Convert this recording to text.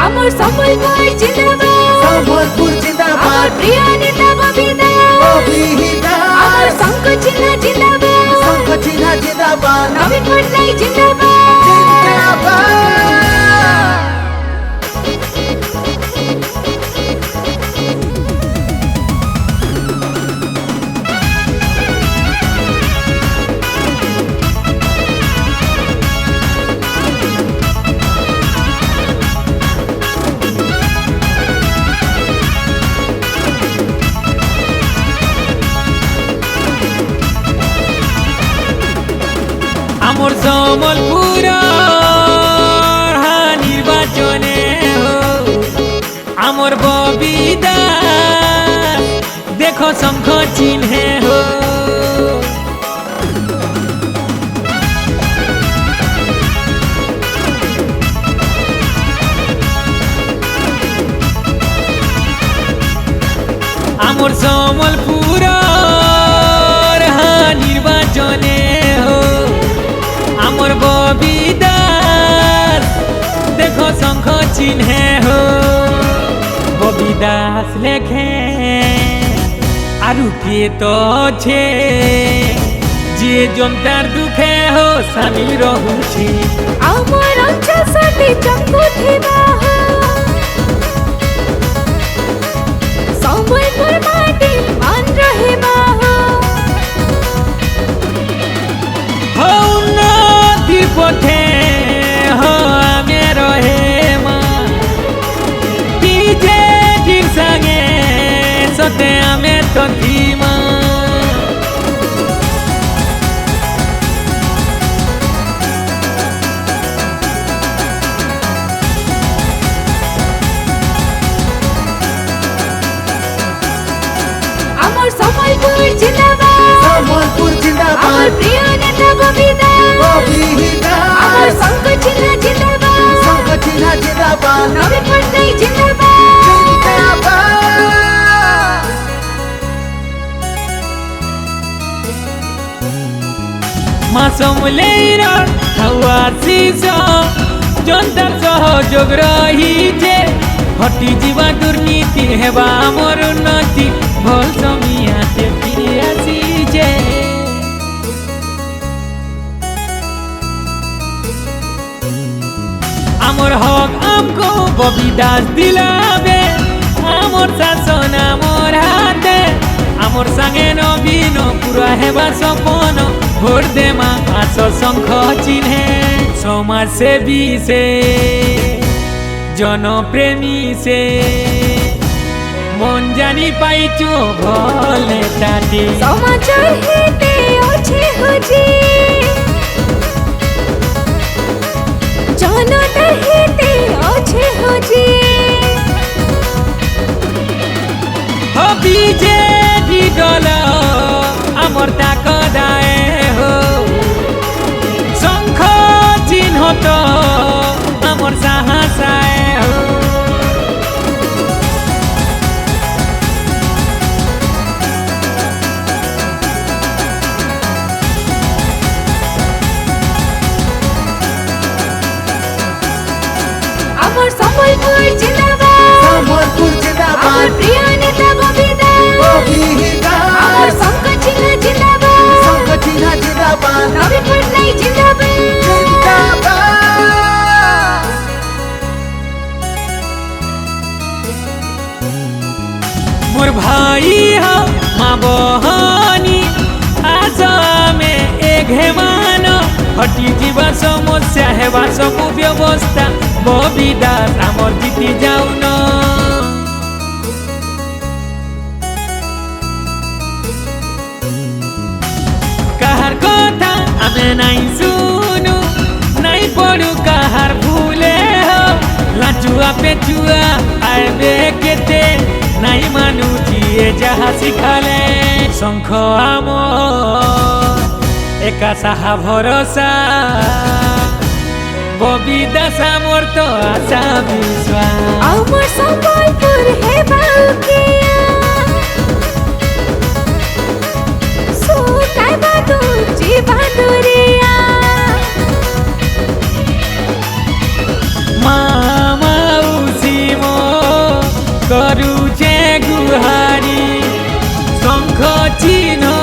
আমার সম্বলপুর জিন্দাবাদ, সম্বলপুর জিন্দাবাদ, আমার প্রিয় নেতা ববিদা, ববিদা, আমার শঙ্খ চিহ্ন জিন্দাবাদ, শঙ্খ চিহ্ন জিন্দাবাদ, নবীন পটনায়ক জিন্দাবাদ। জিন্দাবাদ। আমার সম্বলপুর নির্বাচনে আমার ববিদা দেখো শঙ্খ চিহ্নে হো আমার সম্বলপুর নির্বাচনে হো আমার ববিদাস দেখো শঙ্খ চিহ্নে হো ববিদাস লেখে আরু কে তো ছে যে জনতার দুঃখে হো সামিল রহুছি আমার অঞ্চল সাথে চঙ্কু থিবা সম্বলপুর মাটি মান রহিবা উন্নতির পথে আমি রহে মা বিজেপির সঙ্গে সতে আমি তথিমা আমার সম্বলপুর জিন্দাবাদ, সম্বলপুর জিন্দাবাদ, আমার প্রিয় নেতা ববিদা, ববিদা, আমার শঙ্খ চিহ্ন জিন্দাবাদ, শঙ্খ চিহ্ন জিন্দাবাদ, নবীন পটনায়ক জিন্দাবাদ। জিন্দাবাদ। মা সমলের হাওয়া শিষ জনতার সহযোগ রহিছে হটি যা দুর্নীতি হেবা আমার উন্নতি ভল সমিয়াতে ফিরে আসিছে আমার হক আমকো ববিদাস দিলাবে আমার শাসন আমার হাতে আমার সঙ্গে নবীন পুরা হেবা সপন ভোট দে মা আস শঙ্খ চিহ্নে সমাজ সেবী সে জনপ্রেমী সে মন জানি পাইছো ভল নেতাটি সমাচার হেতে আছে হজি জনতার হেতে আছে হজি বিজেপি দল আমার তাকদায় হো শঙ্খ চিহ্ন তো আমার সাহসায় হো আমার সম্বলপুর জিন্দাবাদ, সম্বলপুর জিন্দাবাদ, আমার প্রিয় নেতা ববিদা, ববিদা, আমার শঙ্খ চিহ্ন জিন্দাবাদ, শঙ্খ চিহ্ন জিন্দাবাদ, নবীন পটনায়ক জিন্দাবাদ। জিন্দাবাদ। মোর ভাই হো মা বহনি আজ আমি এঘে মান হটি যা সমস্যা হেবা সবু ব্যবস্থা ববিদাস আমার জিতি যাও ন কাহার কথা আমি নাই শুনু নাই পড়ু কাহার ভুলে হো লাচুয়া পেচুয়া আইবে কেতে নাই মানু জিয়ে যাহা শিখালে শঙ্খ আমার একা সাহা ভরসা ববিদাস আমার তো আশা বিশ্বাস আমার সম্বলপুর হেবা উকিয়া সুতাই বাদুর জীবাদুরিয়া মামা জুহারি শঙ্খ চিহ্ন